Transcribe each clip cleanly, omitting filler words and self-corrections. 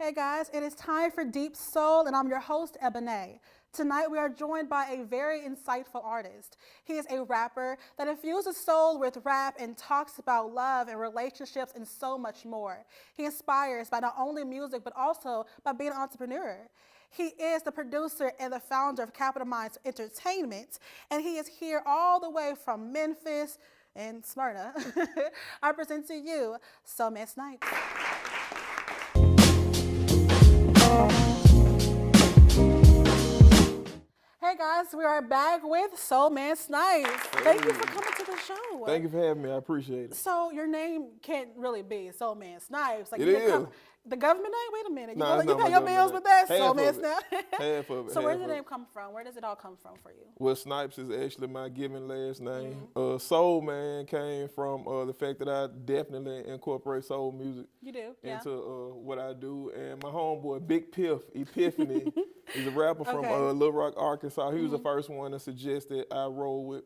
Hey guys, it is time for Deep Soul, and I'm your host, Ebony. Tonight we are joined by a very insightful artist. He is a rapper that infuses soul with rap and talks about love and relationships and so much more. He inspires by not only music, but also by being an entrepreneur. He is the producer and the founder of Capital Minds Entertainment, and he is here all the way from Memphis and Smyrna. I present to you, Soulman Snipes. Hey guys, we are back with Soulman Snipes. Thank you for coming to the show. Thank you for having me. I appreciate it. So your name can't really be Soulman Snipes. Like It is. The government name? Wait a minute. Nah, You pay your bills with that? Soulman Snipes. Half of it. So where did the name come from? Where does it all come from for you? Well, Snipes is actually my given last name. Soul Man came from the fact that I definitely incorporate soul music You do, yeah. into what I do. And my homeboy, Big Piff, Epiphany, he's a rapper from Little Rock, Arkansas. He was the first one that suggested I roll with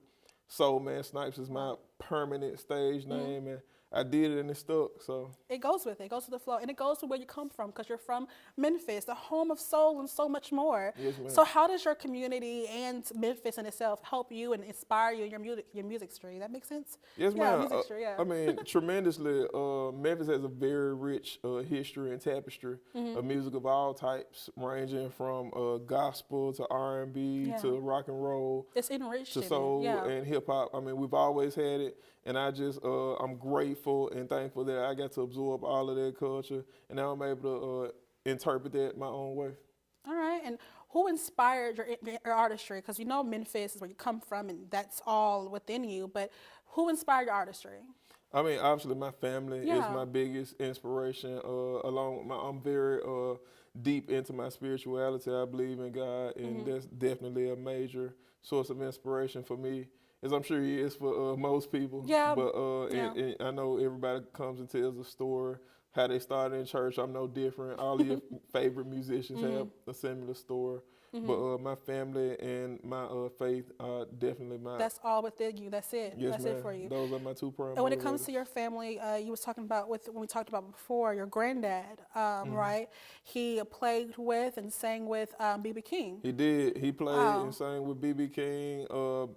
Soulman Snipes as my permanent stage name. And I did it and it stuck, so. It goes with it. It goes with the flow. And it goes to where you come from, because you're from Memphis, the home of soul and so much more. Yes, ma'am. So how does your community and Memphis in itself help you and inspire you in your music stream? That makes sense? Yes, yeah, ma'am. Music stream, yeah. I mean, tremendously. Memphis has a very rich history and tapestry of music of all types, ranging from gospel to R&B to rock and roll. It's enriched to soul in it. and hip hop. I mean, we've always had it, and I just I'm grateful and thankful that I got to absorb all of that culture, and now I'm able to interpret that my own way. All right, and who inspired your artistry? Because you know Memphis is where you come from, and that's all within you. But who inspired your artistry? I mean, obviously, my family is my biggest inspiration. Along with I'm very deep into my spirituality. I believe in God, and that's definitely a major source of inspiration for me, as I'm sure he is for most people. Yeah. But and I know everybody comes and tells a story, how they started in church. I'm no different. All of your favorite musicians have a similar story. But my family and my faith are definitely my. That's all within you. That's it. Yes, that's ma'am. it for you. Those are my two primary. And when it comes to your family, you was talking about when we talked about before, your granddad, right? He played with and sang with B.B. King. He did. He played and sang with B.B. King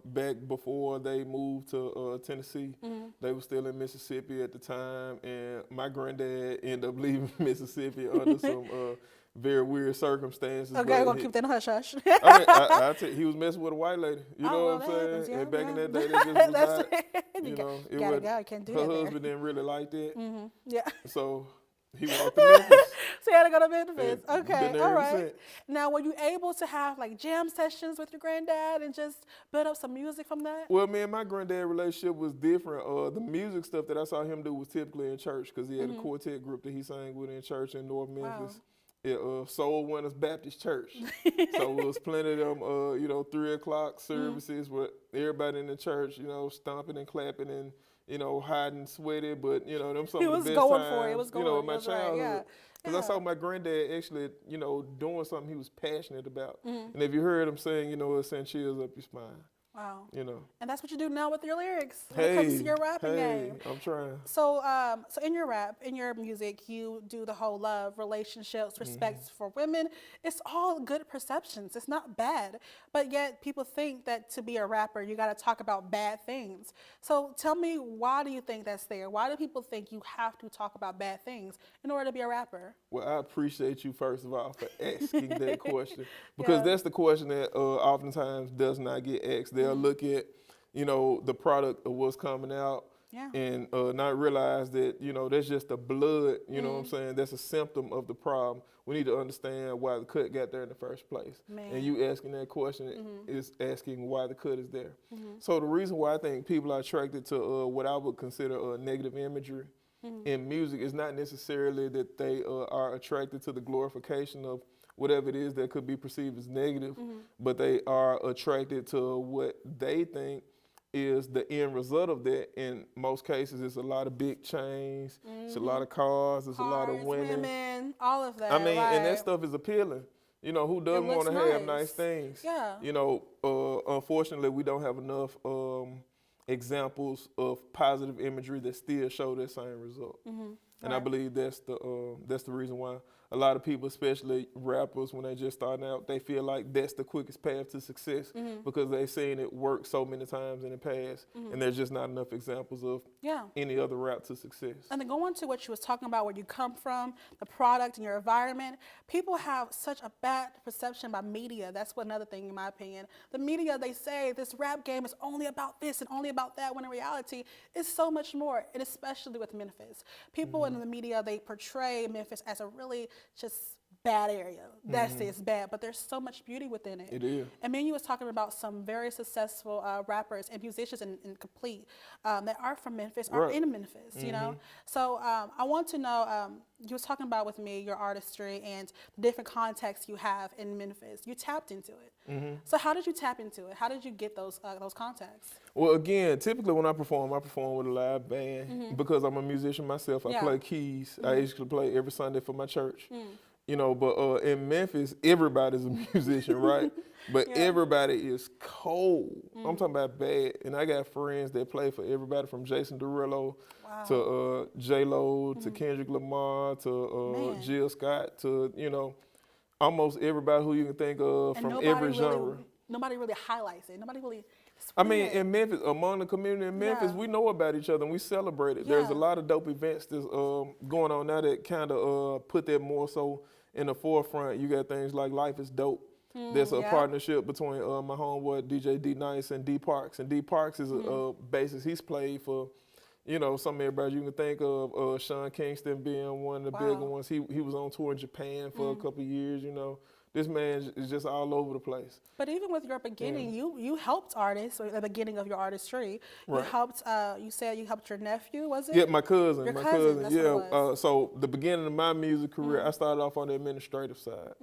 back before they moved to Tennessee. They were still in Mississippi at the time, and my granddad ended up leaving Mississippi under some very weird circumstances. Okay, we're going to keep that hush hush. I mean, he was messing with a white lady. You know what I'm saying? Happens, yeah, and back in that day, that just was not, you know, it gotta was, go. You can't do her that husband didn't really like that. Yeah. So he walked to Memphis. So you had to go to Memphis. And Okay, been there all ever right. since. Now, were you able to have like jam sessions with your granddad and just build up some music from that? Well, me and my granddad relationship was different. The music stuff that I saw him do was typically in church, because he had a quartet group that he sang with in church in North Memphis. Soul Winners Baptist Church. So it was plenty of them, 3 o'clock services with everybody in the church, stomping and clapping and, hot and sweaty, but, them some of the best times, It was going in my childhood. Right, Because I saw my granddad actually, doing something he was passionate about. And if you heard him sing, it sent chills up your spine. Wow. And that's what you do now with your lyrics when it comes to your rapping game. I'm trying. So, so in your rap, in your music, you do the whole love, relationships, respect for women. It's all good perceptions. It's not bad. But yet people think that to be a rapper, you got to talk about bad things. So tell me, why do you think that's there? Why do people think you have to talk about bad things in order to be a rapper? Well, I appreciate you, first of all, for asking that question. Because that's the question that oftentimes does not get asked. They'll look at, the product of what's coming out and not realize that, that's just the blood, you know what I'm saying? That's a symptom of the problem. We need to understand why the cut got there in the first place. And you asking that question is asking why the cut is there. So the reason why I think people are attracted to what I would consider negative imagery in music is not necessarily that they are attracted to the glorification of whatever it is that could be perceived as negative, but they are attracted to what they think is the end result of that. In most cases, it's a lot of big chains, it's a lot of cars, it's a lot of women, all of that. I mean, and that stuff is appealing. Who doesn't want to have nice things? Yeah. Unfortunately, we don't have enough examples of positive imagery that still show that same result. And I believe that's the reason why a lot of people, especially rappers, when they just starting out, they feel like that's the quickest path to success because they've seen it work so many times in the past, and there's just not enough examples of any other route to success. And then going to what you was talking about, where you come from, the product and your environment, people have such a bad perception by media. That's another thing, in my opinion. The media, they say this rap game is only about this and only about that, when in reality, it's so much more, and especially with Memphis. People in the media, they portray Memphis as a really just bad area. That's it, it's bad, but there's so much beauty within it. It is. And me and you was talking about some very successful rappers and musicians and complete that are from Memphis, are in Memphis, you know? So I want to know, you was talking about with me your artistry and the different contexts you have in Memphis. You tapped into it. So how did you tap into it? How did you get those contacts? Well, again, typically when I perform with a live band because I'm a musician myself. I play keys. I usually play every Sunday for my church. You know, but in Memphis, everybody's a musician, right? But everybody is cold. I'm talking about bad. And I got friends that play for everybody from Jason Derulo to J-Lo to Kendrick Lamar to Jill Scott to, you know, almost everybody who you can think of and from every genre. Nobody really highlights it. Nobody really. I mean, in Memphis, among the community in Memphis, we know about each other and we celebrate it. There's a lot of dope events that's going on now that kind of put that more so in the forefront. You got things like Life is Dope. There's a partnership between my homeboy DJ D Nice and D Parks. And D Parks is a bassist. He's played for, you know, some everybody you can think of. Sean Kingston being one of the bigger ones. He was on tour in Japan for a couple of years, you know. This man is just all over the place. But even with your beginning, you helped artists, or the beginning of your artistry. You helped, you said you helped your nephew, was it? Yeah, my cousin. Your cousin, that's what it was. So the beginning of my music career, I started off on the administrative side,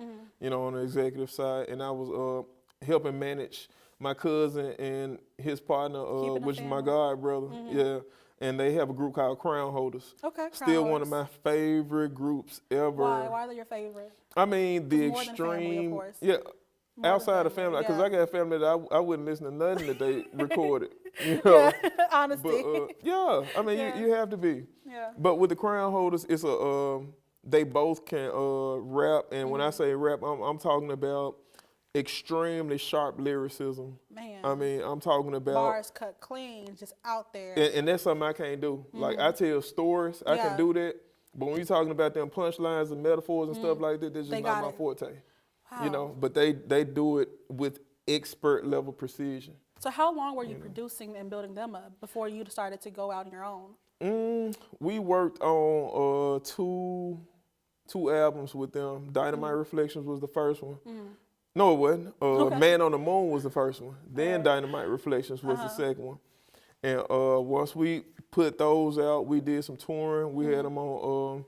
you know, on the executive side, and I was helping manage my cousin and his partner, which is my god brother. And they have a group called Crown Holders. Okay, Still one of my favorite groups ever. Why are they your favorite? I mean, the extreme, outside of family, because I got a family that I wouldn't listen to nothing that they recorded, you know. Honesty. But, I mean, you have to be. But with the Crown Holders, it's they both can rap, and when I say rap, I'm talking about extremely sharp lyricism. Man. I mean, I'm talking about bars cut clean, just out there. And that's something I can't do. Like, I tell stories, I can do that. But when you're talking about them punchlines and metaphors and stuff like that, that's just not my forte. Wow. You know, but they do it with expert level precision. So how long were you producing and building them up before you started to go out on your own? We worked on two albums with them. Dynamite Reflections was the first one. No, it wasn't. Man on the Moon was the first one. Then Dynamite Reflections was the second one. And once we put those out, we did some touring. We had them on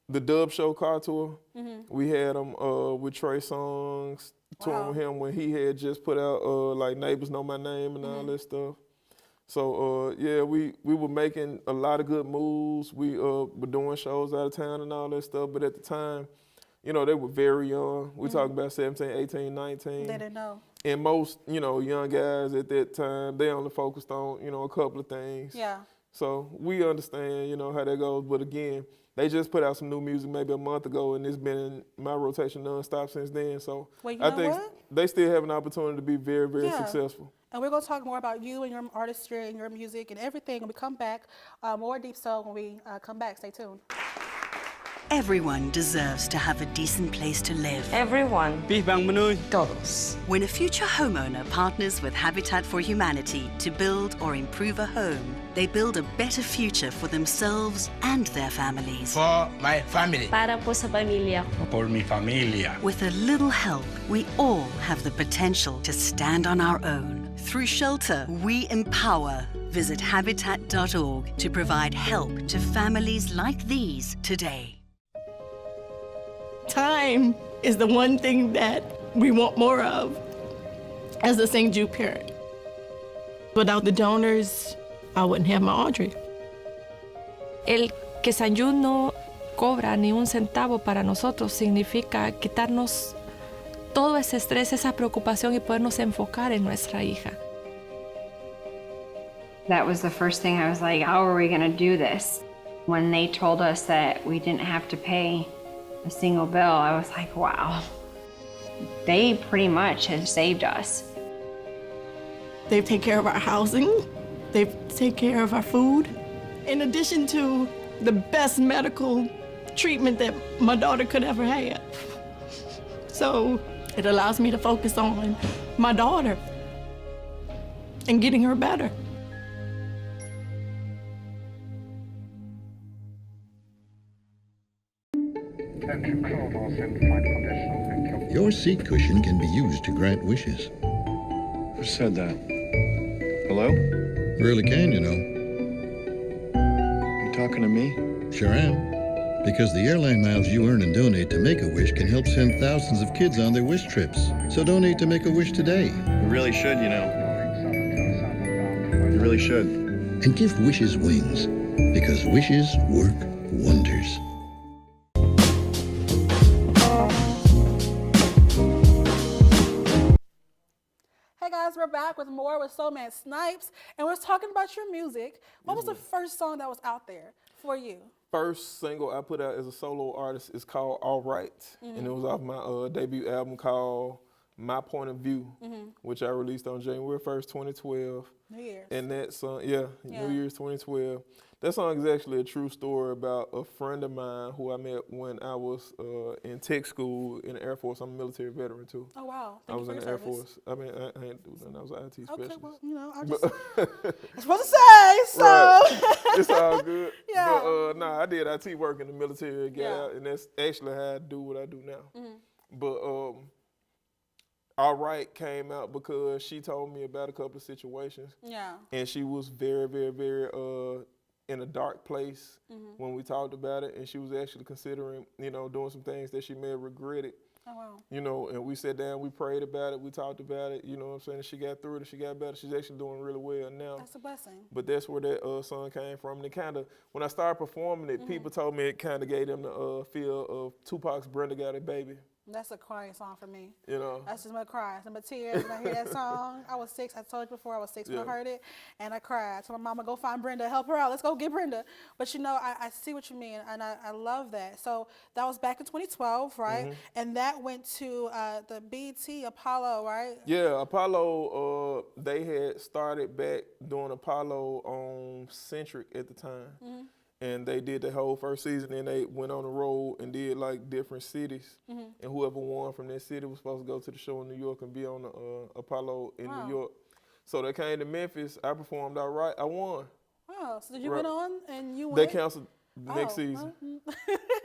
the Dub Show car tour. We had them with Trey Songz, touring with him when he had just put out like Neighbors Know My Name and all that stuff. So we were making a lot of good moves. We were doing shows out of town and all that stuff. But at the time, you know, they were very young. We talking about 17, 18, 19. They didn't know. And most, you know, young guys at that time, they only focused on, you know, a couple of things. Yeah. So we understand, you know, how that goes. But again, they just put out some new music maybe a month ago, and it's been in my rotation nonstop since then. So I think they still have an opportunity to be very, very successful. And we're going to talk more about you and your artistry and your music and everything when we come back. More Deep Soul when we come back. Stay tuned. Everyone deserves to have a decent place to live. Everyone. Todos. When a future homeowner partners with Habitat for Humanity to build or improve a home, they build a better future for themselves and their families. For my family. Para po sa pamilya ko. Por mi familia. With a little help, we all have the potential to stand on our own. Through shelter, we empower. Visit habitat.org to provide help to families like these today. Time is the one thing that we want more of as a St. Jude parent. Without the donors, I wouldn't have my Audrey. El que St. Jude no cobra ni un centavo para nosotros significa quitarnos todo ese estrés, esa preocupación y podernos enfocar en nuestra hija. That was the first thing I was like, how are we going to do this? When they told us that we didn't have to pay a single bill, I was like, wow. They pretty much have saved us. They take care of our housing. They take care of our food. In addition to the best medical treatment that my daughter could ever have. So it allows me to focus on my daughter and getting her better. Your seat cushion can be used to grant wishes. Who said that? Hello? Really can, you know. You talking to me? Sure am. Because the airline miles you earn and donate to Make-A-Wish can help send thousands of kids on their wish trips. So donate to Make-A-Wish today. You really should, you know. You really should. And give wishes wings. Because wishes work wonders. Hey guys, we're back with more with Soulman Snipes, and we're talking about your music. What was the first song that was out there for you? First single I put out as a solo artist is called All Right, and it was off my debut album called My Point of View, which I released on January 1st, 2012. New Year's. And that song, New Year's 2012. That song is actually a true story about a friend of mine who I met when I was in tech school in the Air Force. I'm a military veteran too. Oh wow! I was in the Air Force. I mean, I ain't do nothing. I was an IT specialist. Okay, well, you know, I just I'm supposed to say so. Right. It's all good. Yeah. But nah, I did IT work in the military, and that's actually how I do what I do now. But All Right came out because she told me about a couple of situations. Yeah. And she was very, very, very in a dark place when we talked about it, and she was actually considering, you know, doing some things that she may have regretted. Oh, wow. You know, and we sat down, we prayed about it, we talked about it, you know what I'm saying? She got through it and she got better. She's actually doing really well now. That's a blessing. But that's where that song came from. And it kind of, when I started performing it, people told me it kind of gave them the feel of Tupac's Brenda Got It Baby. That's a crying song for me. You know? That's just my cry. Some tears when I hear that song. I was 6. I told you before, I was 6 when I heard it. And I cried. I told my mama, go find Brenda, help her out. Let's go get Brenda. But you know, I see what you mean, and I love that. So that was back in 2012, right? And that went to the BET Apollo, right? Yeah, Apollo, they had started back doing Apollo on Centric at the time. And they did the whole first season, and they went on the road and did like different cities. And whoever won from that city was supposed to go to the show in New York and be on the Apollo in New York. So they came to Memphis. I performed All Right. I won. Wow. So did you went on and you won? They canceled the next season.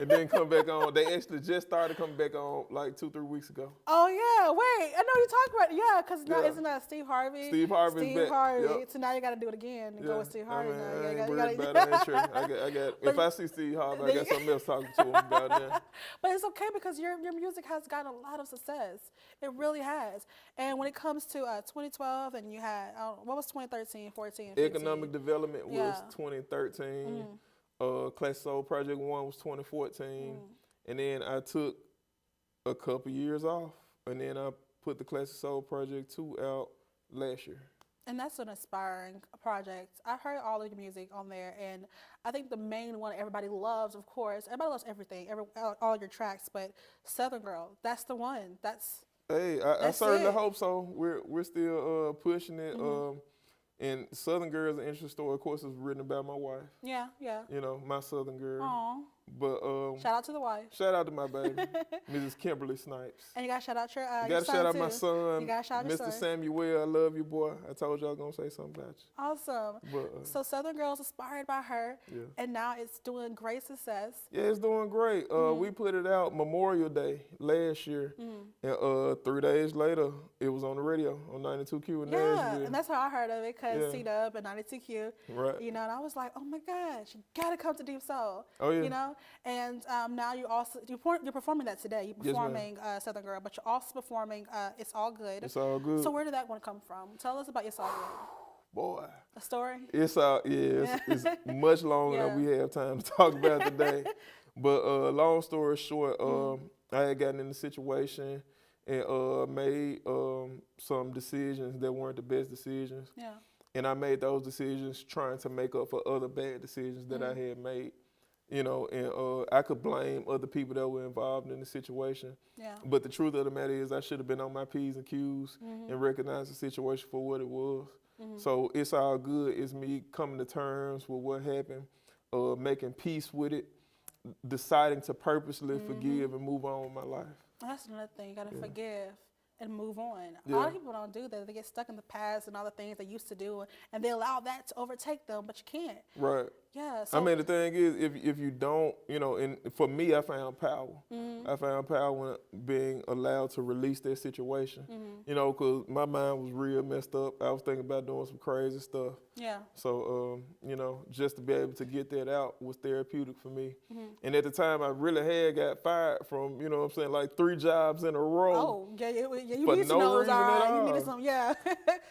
It didn't come back on. They actually just started coming back on like 2-3 weeks ago. Oh yeah, wait. I know you talking about because now isn't that Steve Harvey? Steve Harvey's back. Yep. So now you got to do it again and go with Steve Harvey. I ain't worried about it. I got. If I see Steve Harvey, I got something else talking to him about that. But it's okay because your music has gotten a lot of success. It really has. And when it comes to 2012, and you had what was 2013, 14, 15? Economic Development was 2013. Classic Soul Project 1 was 2014, and then I took a couple years off, and then I put the Classic Soul Project 2 out last year. And that's an inspiring project. I heard all of your music on there, and I think the main one everybody loves, of course, everybody loves everything, all your tracks, but Southern Girl, that's the one. I certainly hope so. We're still pushing it. And Southern Girl is an interesting story. Of course, it's written about my wife. Yeah. You know, my Southern Girl. Aww. But shout out to the wife. Shout out to my baby, Mrs. Kimberly Snipes. And you gotta shout out your you gotta son shout out too. my son, you gotta shout out Mr. your son. Samuel. I love you, boy. I told you I was gonna say something about you. Awesome. But, so Southern Girl's inspired by her, and now it's doing great success. Yeah, it's doing great. We put it out Memorial Day last year, and 3 days later, it was on the radio on 92Q in Nashville. Yeah, and that's how I heard of it, because C-Dub and 92Q. Right. You know, and I was like, oh my gosh, you gotta come to Deep Soul. Oh yeah. You know, and now you're performing that today. You're performing Southern Girl, but you're also performing It's All Good. It's All Good. So where did that one come from? Tell us about It's All Good. Boy. A story? It's much longer than we have time to talk about today. But long story short, I had gotten in a situation and made some decisions that weren't the best decisions. Yeah. And I made those decisions trying to make up for other bad decisions that I had made. you know, and I could blame other people that were involved in the situation. Yeah. But the truth of the matter is I should have been on my P's and Q's and recognized the situation for what it was. So it's all good. It's me coming to terms with what happened, making peace with it, deciding to purposely forgive and move on with my life. That's another thing. You got to forgive and move on. A lot of people don't do that. They get stuck in the past and all the things they used to do, and they allow that to overtake them, but you can't. Right. Yeah. So, I mean, the thing is, if you don't, you know, and for me, I found power. I found power in being allowed to release that situation, you know, because my mind was real messed up. I was thinking about doing some crazy stuff. yeah. So, you know, just to be able to get that out was therapeutic for me. And at the time, I really had got fired from, you know what I'm saying, like 3 jobs in a row. Oh, yeah, you For need to no know reason at all. You needed some, yeah.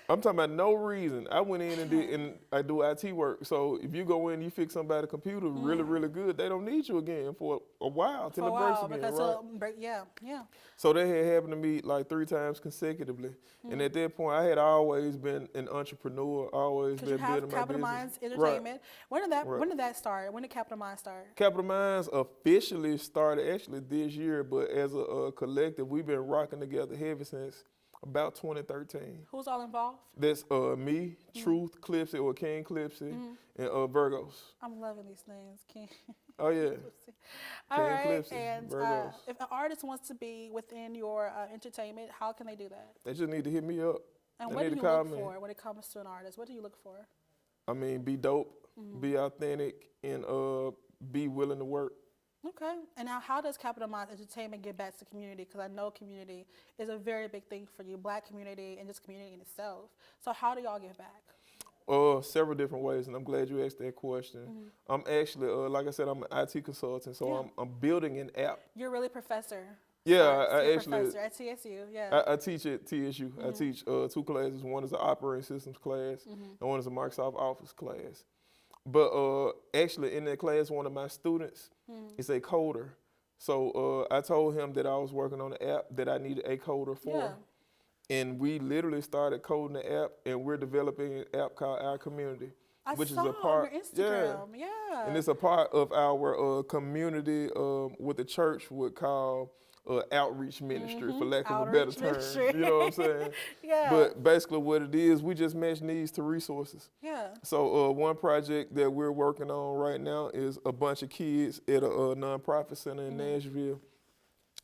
I'm talking about no reason. I went in and did, and I do IT work. So if you go in, you fix somebody's computer really, really good, they don't need you again for a while till it breaks again, right? Yeah. So that had happened to me like 3 times consecutively. And at that point, I had always been an entrepreneur, always been building my business. Capital Minds Entertainment. Right. When did that start? When did Capital Minds start? Capital Minds officially started actually this year, but as a collective, we've been rocking together heavy since about 2013. Who's all involved? That's me, Truth, Clipsy, or King Clipsy, and Virgos. I'm loving these names, King. Oh, yeah. All right, Clipsy, and Virgos. if an artist wants to be within your entertainment, how can they do that? They just need to hit me up. And They what need do to you call look me. for when it comes to an artist? What do you look for? I mean, be dope, be authentic, and be willing to work. Okay. And now how does Capital Minds Entertainment give back to the community? Because I know community is a very big thing for you, Black community and just community in itself. So how do y'all give back? Several different ways, and I'm glad you asked that question. I'm actually, like I said, I'm an IT consultant, so I'm building an app. You're really professor. Yeah, I You're actually, professor at TSU, yeah. I teach at TSU. I teach 2 classes. One is an operating systems class, and one is a Microsoft Office class. But actually, in that class, one of my students is a coder. So I told him that I was working on an app that I needed a coder for. Yeah. And we literally started coding the app, and we're developing an app called Our Community, which is a part. On your Instagram, yeah. And it's a part of our community, what the church would call outreach ministry, for lack of a better term. Ministry. You know what I'm saying? Yeah. But basically, what it is, we just match needs to resources. Yeah. So one project that we're working on right now is a bunch of kids at a nonprofit center in Nashville.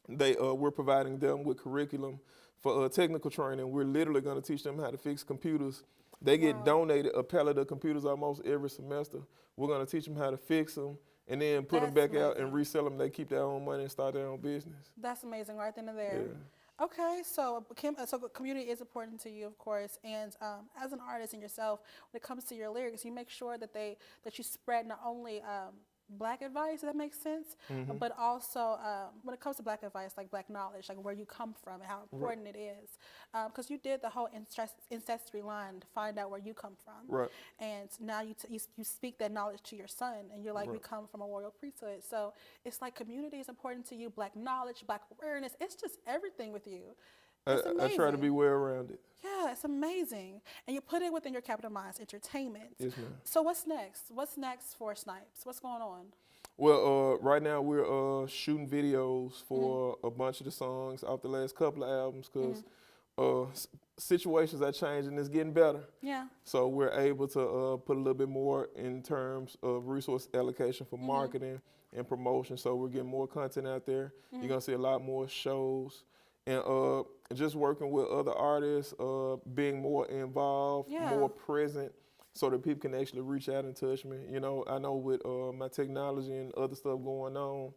We're providing them with curriculum for technical training. We're literally going to teach them how to fix computers. They get donated a pallet of computers almost every semester. We're going to teach them how to fix them and then put them back out and resell them. They keep their own money and start their own business. That's amazing, right then and there. Yeah. Okay, so community is important to you, of course, and as an artist in yourself, when it comes to your lyrics, you make sure that you spread not only Black advice, if that makes sense, but also when it comes to Black advice, like Black knowledge, like where you come from and how important it is. Because you did the whole ancestry line to find out where you come from. Right. And now you speak that knowledge to your son, and you're like, we come from a royal priesthood. So it's like community is important to you, Black knowledge, Black awareness. It's just everything with you. I try to be well around it. Yeah, it's amazing. And you put it within your Capital Minds Entertainment. Yes, ma'am. So what's next? What's next for Snipes? What's going on? Well, right now we're shooting videos for a bunch of the songs off the last couple of albums because situations are changing. It's getting better. Yeah. So we're able to put a little bit more in terms of resource allocation for marketing and promotion. So we're getting more content out there. You're going to see a lot more shows. And just working with other artists, being more involved, more present, so that people can actually reach out and touch me. You know, I know with my technology and other stuff going on,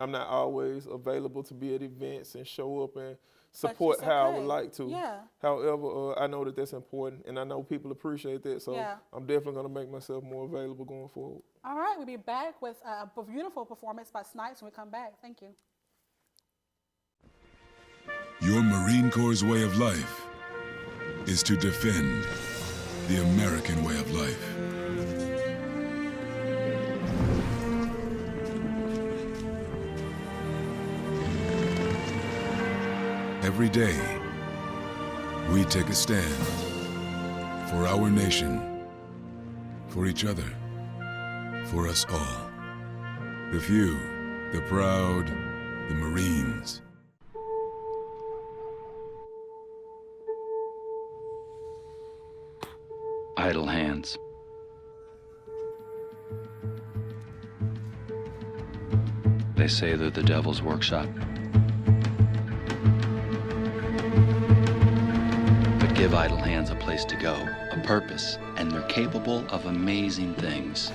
I'm not always available to be at events and show up and support how I would like to. Yeah. However, I know that that's important, and I know people appreciate that, so I'm definitely going to make myself more available going forward. All right, we'll be back with a beautiful performance by Snipes when we come back. Thank you. Your Marine Corps' way of life is to defend the American way of life. Every day, we take a stand for our nation, for each other, for us all. The few, the proud, the Marines. Idle hands. They say they're the devil's workshop. But give idle hands a place to go, a purpose, and they're capable of amazing things.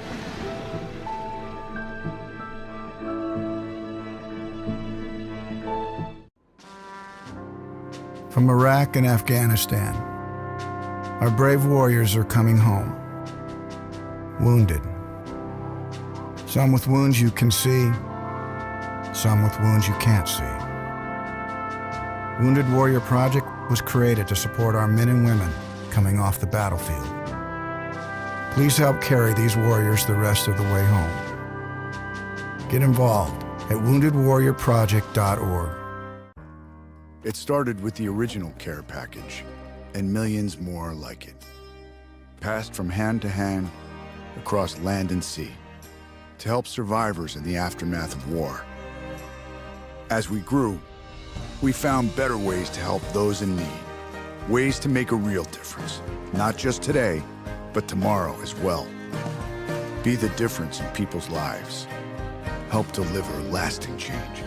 From Iraq and Afghanistan, our brave warriors are coming home, wounded. Some with wounds you can see, some with wounds you can't see. Wounded Warrior Project was created to support our men and women coming off the battlefield. Please help carry these warriors the rest of the way home. Get involved at woundedwarriorproject.org. It started with the original care package and millions more like it, passed from hand to hand across land and sea to help survivors in the aftermath of war. As we grew, we found better ways to help those in need, ways to make a real difference, not just today, but tomorrow as well. Be the difference in people's lives. Help deliver lasting change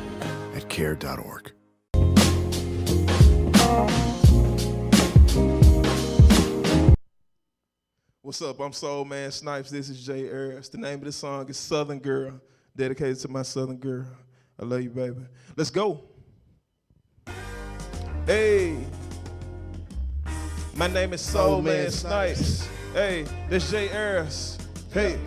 at care.org. What's up? I'm Soulman Snipes. This is Jay Ayers. The name of the song is Southern Girl, dedicated to my Southern girl. I love you, baby. Let's go. Hey. My name is Soulman Snipes. Hey, this Jay Ayers. Hey.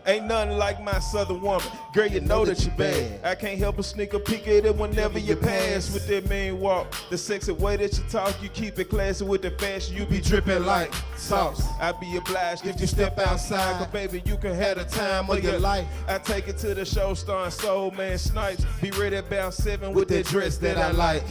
Ain't nothing like my Southern woman. Girl, you know that you bad. I can't help but sneak a peek at it whenever you pass. With that mean walk, the sexy way that you talk, you keep it classy with the fashion. You be dripping like sauce. I be obliged if you step outside, but baby, you can have the time of your life. I take it to the show starring Soulman Snipes. Be ready about 7 with that dress that I like.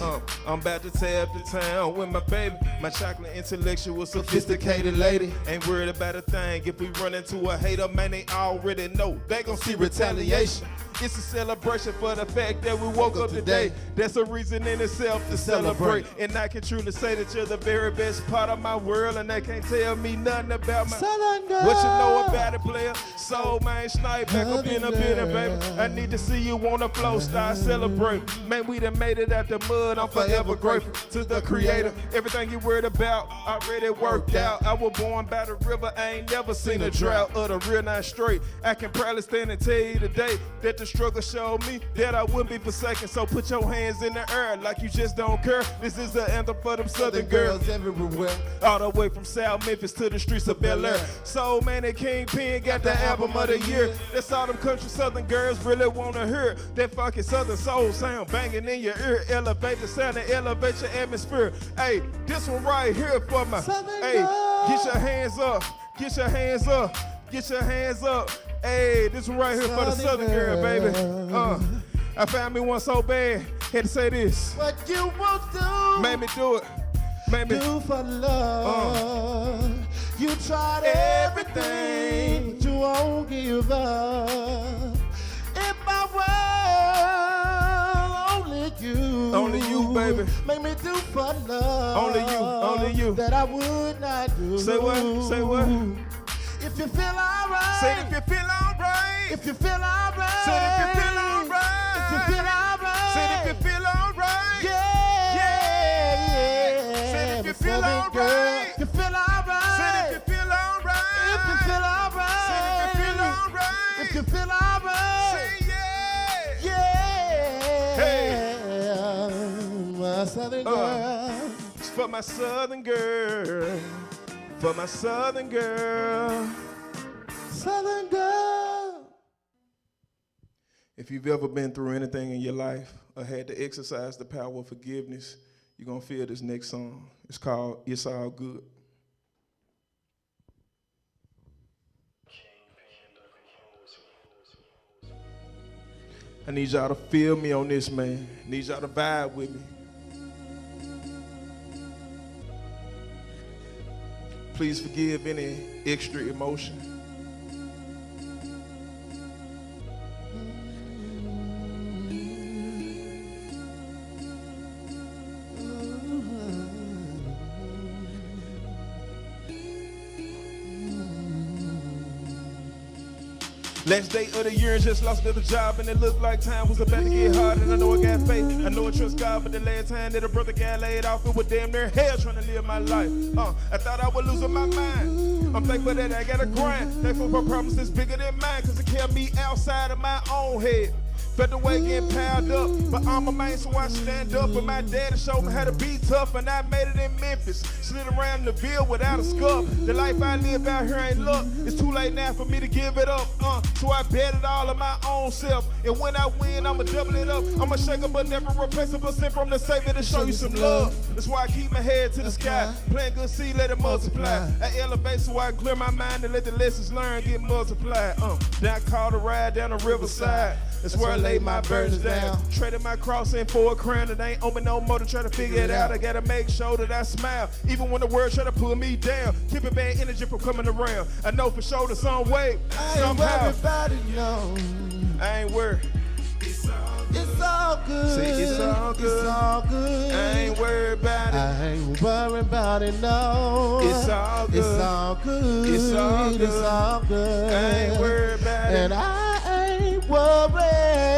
I'm about to tear up the town with my baby, my chocolate intellectual, sophisticated lady. Ain't worried about a thing. If we run into a hater, man, they already know they gon' see retaliation. It's a celebration for the fact that we woke up today. That's a reason in itself to celebrate. And I can truly say that you're the very best part of my world, and they can't tell me nothing about my Southern girl. What you know about it, player? Soulman Snipes, back up in the building, baby. I need to see you on the floor, start celebrate. Man, we done made it out the mud. I'm forever grateful to the creator. Everything you worried about already worked out. I was born by the river, I ain't never seen a drought of the real nine straight. I can proudly stand and tell you today that the struggle showed me that I wouldn't be forsaken. So put your hands in the air like you just don't care. This is the anthem for them Southern girls everywhere. All the way from South Memphis to the streets of Bel Air. Soul Man and Kingpin got the album of the year. That's all them country Southern girls really wanna hear. That fucking Southern soul sound banging in your ear. Elevate the sound and elevate your atmosphere. Hey, this one right here for my Southern girl. Get your hands up. Get your hands up. Get your hands up. Hey, this one right here for the Southern girl, baby. I found me one so bad, had to say this. What you won't do, made me do it. Made me do for love. You tried everything, but you won't give up. In my world, only you, baby. Make me do for love. Only you. That I would not do. Say what? Say what? If you feel alright. Say if you feel alright. If you feel alright. Say if you feel alright. If you feel alright. Say if you feel alright. Yeah. Say if you feel alright. If you feel alright. Say if you feel alright. If you feel alright. Say if you feel alright. If you feel alright. Say yeah. Yeah. Hey. My Southern girl. It's for my Southern girl. For my Southern girl. Southern girl. If you've ever been through anything in your life or had to exercise the power of forgiveness, you're going to feel this next song. It's called It's All Good. I need y'all to feel me on this, man. I need y'all to vibe with me. Please forgive any extra emotion. Last day of the year and just lost another job, and it looked like time was about to get hard. And I know I got faith, I know I trust God, but the last time that a brother got laid off, it was damn near hell trying to live my life. I thought I was losing my mind. I'm thankful that I got a grind. Thankful for promises bigger than mine, cause it kept me outside of my own head. Felt the weight getting piled up, but I'm a man, so I stand up. And my daddy showed me how to be tough, and I made it in Memphis. Slid around the Ville without a scuff. The life I live out here ain't luck. It's too late now for me to give it up. So I bet it all on my own self. And when I win, I'ma double it up. I'ma shake up, but never replace a percent from the Savior to show you some love. That's why I keep my head to the sky. Plant good seed, let it multiply. I elevate so I clear my mind and let the lessons learned get multiplied. Then I called a ride down the riverside. That's where I lay my burdens down. Traded my cross in for a crown. It ain't on me no more to try to figure it out. I gotta make sure that I smile, even when the world try to pull me down. Keeping bad energy from coming around. I know for sure that some way, somehow. I ain't worried. It's all good. See, it's all good. It's all good. I ain't worried about it. I ain't worried about it, no. It's all good. It's all good. It's all good. It's all good. I ain't worried about it. And I ain't worried.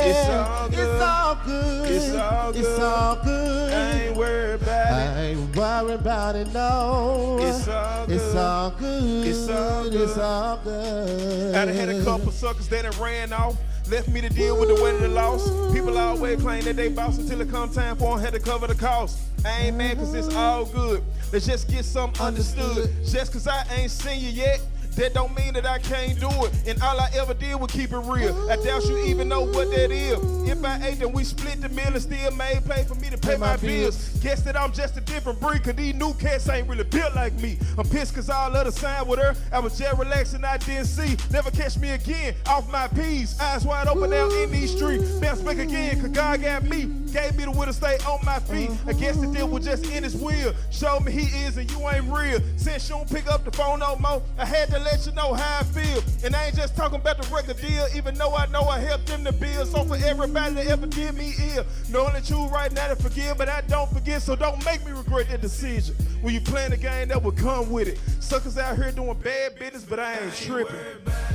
It's all good. It's all good. It's all good. It's all good. I ain't worried about it. I ain't worried about it, no. It's all good. It's all good. It's all good. It's all good. I done had a couple suckers that done ran off. Left me to deal with the weight of the loss. People always claim that they boss until it come time for them, had to cover the cost. I ain't mad cause it's all good. Let's just get something understood. Just cause I ain't seen you yet, that don't mean that I can't do it. And all I ever did was keep it real. I doubt you even know what that is. If I ate, then we split the meal and still made play for me to pay my bills. Guess that I'm just a different breed, cause these new cats ain't really built like me. I'm pissed cause all of the sign with her, I was just relaxing, I didn't see. Never catch me again, off my P's. Eyes wide open now in these streets. Bounce back again, cause God got me. Gave me the will to stay on my feet. I guess the deal was just in his will. Showed me he is and you ain't real. Since you don't pick up the phone no more, I had to let you know how I feel. And I ain't just talking about the record deal, even though I know I helped them to build. So for everybody that ever did me ill, knowing that you right now to forgive, but I don't forget, so don't make me regret that decision. When you playing the game that will come with it. Suckers out here doing bad business, but I ain't tripping.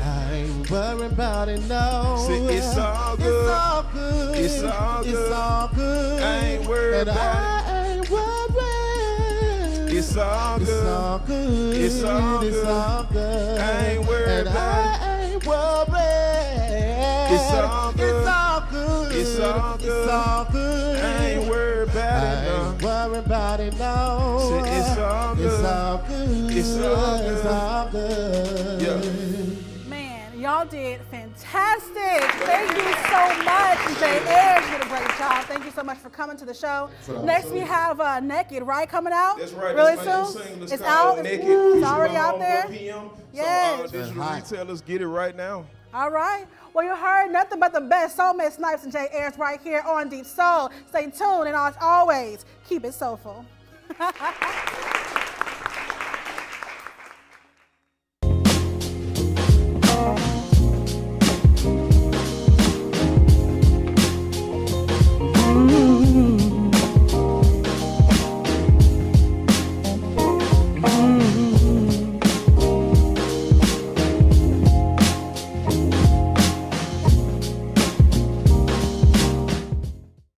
I ain't worried about it, no. See, it's all good. It's all good. It's all good. It's all good. I ain't worried and about I ain't worried. It's all good. It's all good. It's all good. It's all good. I ain't worried and about it. I ain't worried. It's all good. It's all good. It's all good. It's all good. I ain't worried about it, I ain't worried about it, no. See, it's all good. It's all good. It's all good. It's all good. Yeah. Man, y'all did fantastic. Thank you so much. Jay Ayers did a great job. Thank you so much for coming to the show. Next we have Naked, right? Coming out That's right. really That's soon. It's out. Naked. It's already out there. Yes. Yes. So digital retailers, get it right now. All right. Well, you heard nothing but the best. Soulman Snipes and Jay Ayers right here on Deep Soul. Stay tuned and as always, keep it soulful.